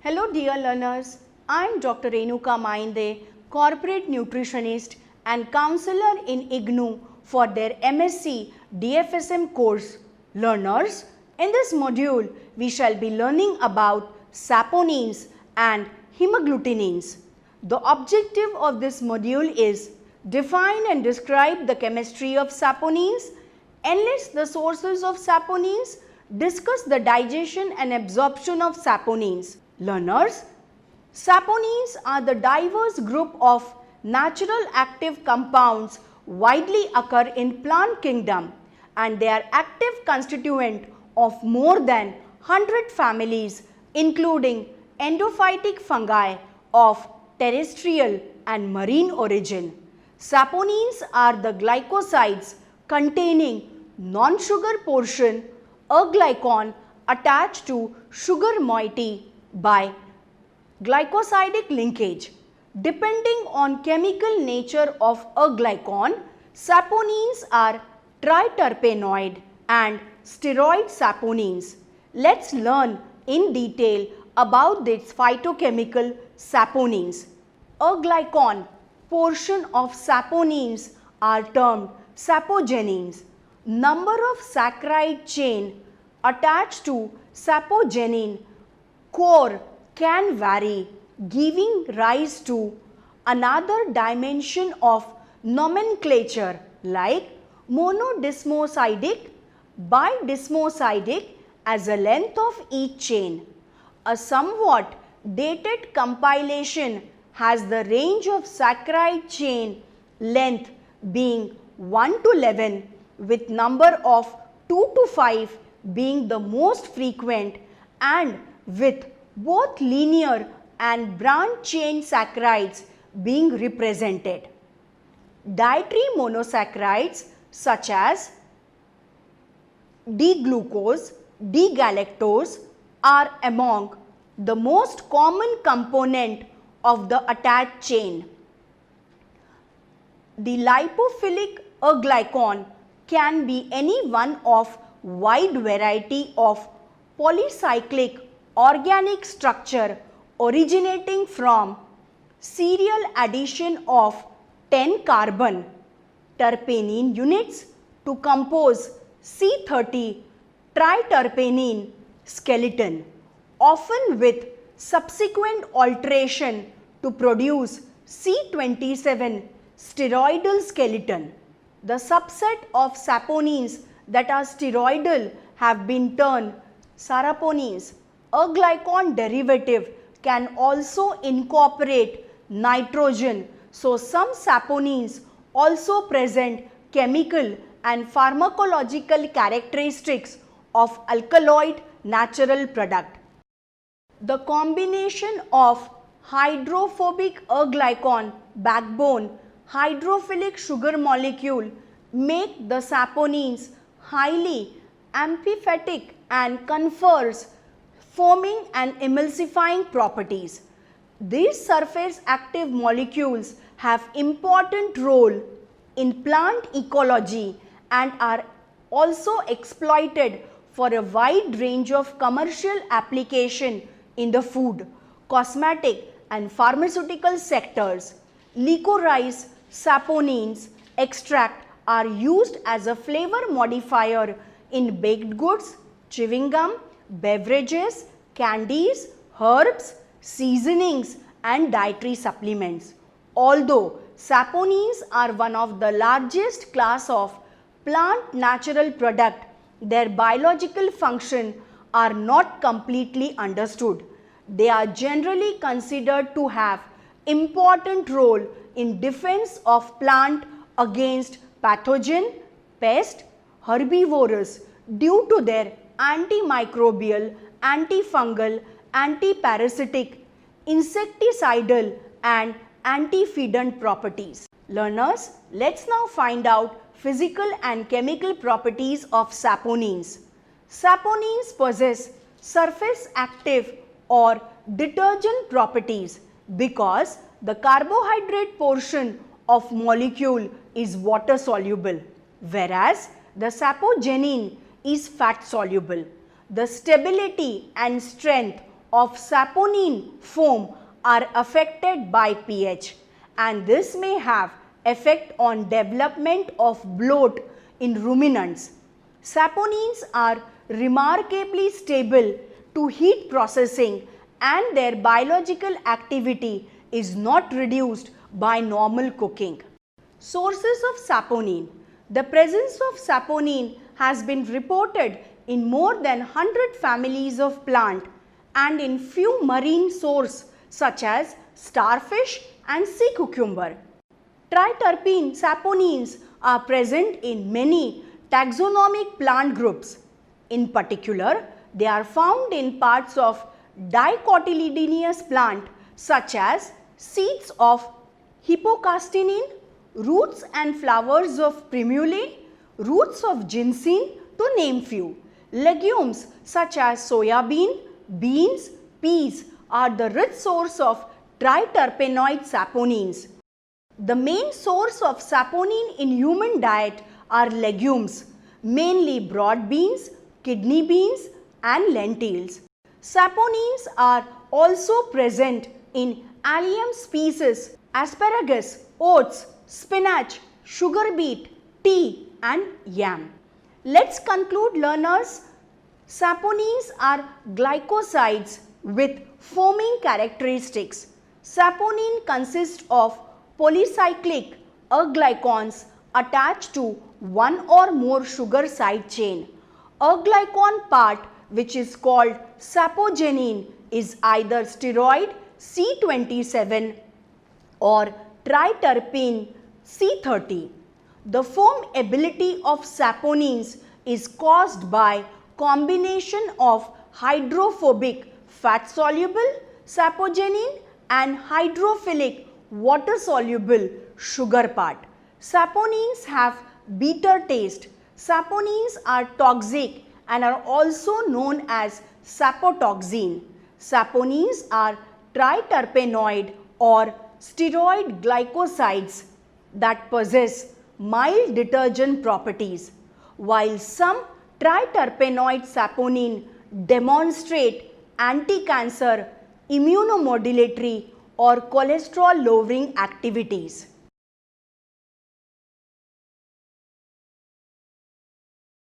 Hello dear learners, I am Dr. Renuka Mainde, corporate nutritionist and counselor in IGNOU for their MSc DFSM course. Learners, in this module we shall be learning about saponins and hemagglutinins. The objective of this module is define and describe the chemistry of saponins, enlist the sources of saponins, discuss the digestion and absorption of saponins. Learners, saponins are the diverse group of natural active compounds widely occur in plant kingdom, and they are active constituent of more than 100 families including endophytic fungi of terrestrial and marine origin. Saponins are the glycosides containing non-sugar portion, a glycon attached to sugar moiety by glycosidic linkage. Depending on chemical nature of a glycon, saponins are triterpenoid and steroid saponins. Let's learn in detail about these phytochemical saponins. A glycon portion of saponins are termed sapogenins. Number of saccharide chain attached to sapogenin core can vary, giving rise to another dimension of nomenclature like monodesmosidic, bidesmosidic as a length of each chain. A somewhat dated compilation has the range of saccharide chain length being 1 to 11, with number of 2 to 5 being the most frequent, and with both linear and branch chain saccharides being represented. Dietary monosaccharides such as D-glucose, D-galactose are among the most common component of the attached chain. The lipophilic aglycon can be any one of wide variety of polycyclic organic structure originating from serial addition of 10 carbon terpenine units to compose C30 triterpenene skeleton, often with subsequent alteration to produce C27 steroidal skeleton. The subset of saponins that are steroidal have been termed saponins. A glycon derivative can also incorporate nitrogen, so some saponins also present chemical and pharmacological characteristics of alkaloid natural product. The combination of hydrophobic aglycon backbone hydrophilic sugar molecule make the saponins highly amphipathic and confers foaming and emulsifying properties. These surface active molecules have important role in plant ecology and are also exploited for a wide range of commercial application in the food, cosmetic and pharmaceutical sectors. Licorice saponins extract are used as a flavor modifier in baked goods, chewing gum, beverages, candies, herbs, seasonings and dietary supplements. Although saponins are one of the largest class of plant natural product, their biological function are not completely understood. They are generally considered to have important role in defense of plant against pathogen, pest, herbivorous due to their antimicrobial, antifungal, antiparasitic, insecticidal and antifidant properties. Learners, let's now find out physical and chemical properties of saponins. Saponins possess surface active or detergent properties because the carbohydrate portion of molecule is water soluble, whereas the sapogenin is fat soluble. The stability and strength of saponin foam are affected by pH, and this may have effect on development of bloat in ruminants. Saponins are remarkably stable to heat processing, and their biological activity is not reduced by normal cooking. Sources of saponin. The presence of saponin has been reported in more than 100 families of plant and in few marine sources such as starfish and sea cucumber. Triterpene saponins are present in many taxonomic plant groups. In particular, they are found in parts of dicotyledonous plant such as seeds of hypocastinine, roots and flowers of primulae, roots of ginseng, to name few. Legumes such as soya bean, beans, peas are the rich source of triterpenoid saponins. The main source of saponin in human diet are legumes, mainly broad beans, kidney beans and lentils. Saponins are also present in allium species, asparagus, oats, spinach, sugar beet, tea and yam. Let's conclude, learners. Saponins are glycosides with foaming characteristics. Saponin consists of polycyclic aglycons attached to one or more sugar side chain. Aglycon part, which is called sapogenin, is either steroid C27 or triterpene C30. The foam ability of saponins is caused by combination of hydrophobic fat soluble sapogenin and hydrophilic water soluble sugar part. Saponins have bitter taste. Saponins are toxic and are also known as sapotoxin. Saponins are triterpenoid or steroid glycosides that possess mild detergent properties, while some triterpenoid saponin demonstrate anti-cancer, immunomodulatory or cholesterol lowering activities.